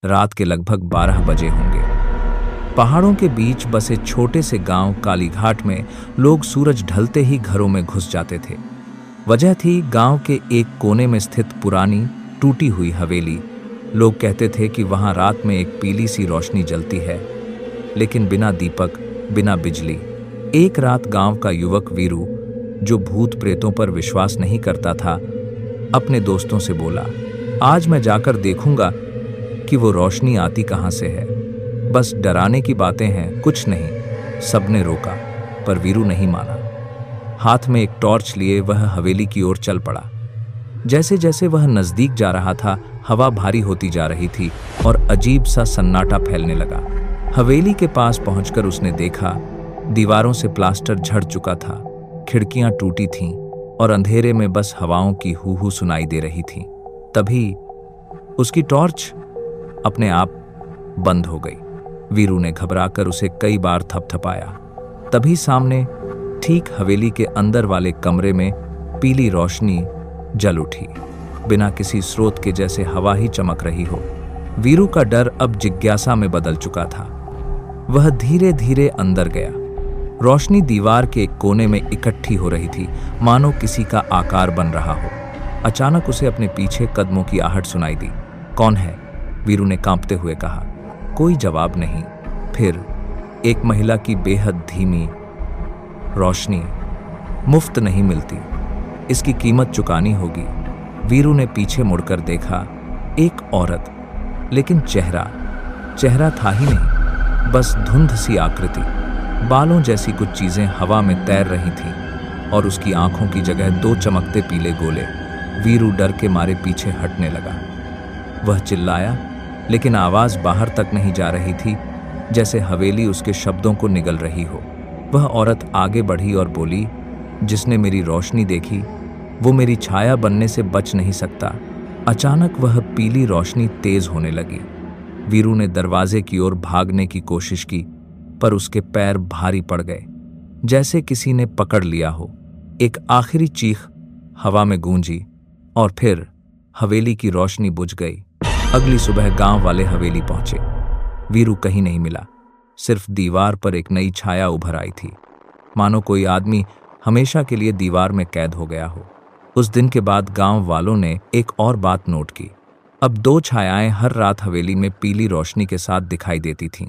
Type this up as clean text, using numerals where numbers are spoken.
रात के लगभग 12 बजे होंगे। पहाड़ों के बीच बसे छोटे से गांव कालीघाट में लोग सूरज ढलते ही घरों में घुस जाते थे। वजह थी गांव के एक कोने में स्थित पुरानी टूटी हुई हवेली। लोग कहते थे कि वहां रात में एक पीली सी रोशनी जलती है, लेकिन बिना दीपक, बिना बिजली। एक रात गांव का युवक वीरू, जो भूत प्रेतों पर विश्वास नहीं करता था, अपने दोस्तों से बोला, आज मैं जाकर देखूंगा कि वो रोशनी आती कहां से है। बस डराने की बातें हैं, कुछ नहीं। सबने रोका, पर वीरू नहीं माना। हाथ में एक टॉर्च लिए वह हवेली की ओर चल पड़ा। जैसे जैसे वह नजदीक जा रहा था, हवा भारी होती जा रही थी और अजीब सा सन्नाटा फैलने लगा। हवेली के पास पहुंचकर उसने देखा, दीवारों से प्लास्टर झड़ चुका था, खिड़कियां टूटी थीं और अंधेरे में बस हवाओं की हू सुनाई दे रही थी। तभी उसकी टॉर्च अपने आप बंद हो गई। वीरू ने घबराकर उसे कई बार थपथपाया। तभी सामने, ठीक हवेली के अंदर वाले कमरे में, पीली रोशनी जल उठी, बिना किसी स्रोत के, जैसे हवा ही चमक रही हो। वीरू का डर अब जिज्ञासा में बदल चुका था। वह धीरे धीरे अंदर गया। रोशनी दीवार के एक कोने में इकट्ठी हो रही थी, मानो किसी का आकार बन रहा हो। अचानक उसे अपने पीछे कदमों की आहट सुनाई दी। कौन है? वीरू ने कांपते हुए कहा। कोई जवाब नहीं। फिर एक महिला की बेहद धीमी, रोशनी मुफ्त नहीं मिलती, इसकी कीमत चुकानी होगी। वीरू ने पीछे मुड़कर देखा, एक औरत, लेकिन चेहरा था ही नहीं, बस धुंध सी आकृति। बालों जैसी कुछ चीजें हवा में तैर रही थीं और उसकी आंखों की जगह 2 चमकते पीले गोले। वीरू डर के मारे पीछे हटने लगा। वह चिल्लाया, लेकिन आवाज बाहर तक नहीं जा रही थी, जैसे हवेली उसके शब्दों को निगल रही हो। वह औरत आगे बढ़ी और बोली, जिसने मेरी रोशनी देखी, वो मेरी छाया बनने से बच नहीं सकता। अचानक वह पीली रोशनी तेज होने लगी। वीरू ने दरवाजे की ओर भागने की कोशिश की, पर उसके पैर भारी पड़ गए, जैसे किसी ने पकड़ लिया हो। एक आखिरी चीख हवा में गूंजी और फिर हवेली की रोशनी बुझ गई। अगली सुबह गांव वाले हवेली पहुंचे। वीरू कहीं नहीं मिला, सिर्फ दीवार पर एक नई छाया उभर आई थी, मानो कोई आदमी हमेशा के लिए दीवार में कैद हो गया हो। उस दिन के बाद गांव वालों ने एक और बात नोट की। अब 2 छायाएं हर रात हवेली में पीली रोशनी के साथ दिखाई देती थीं।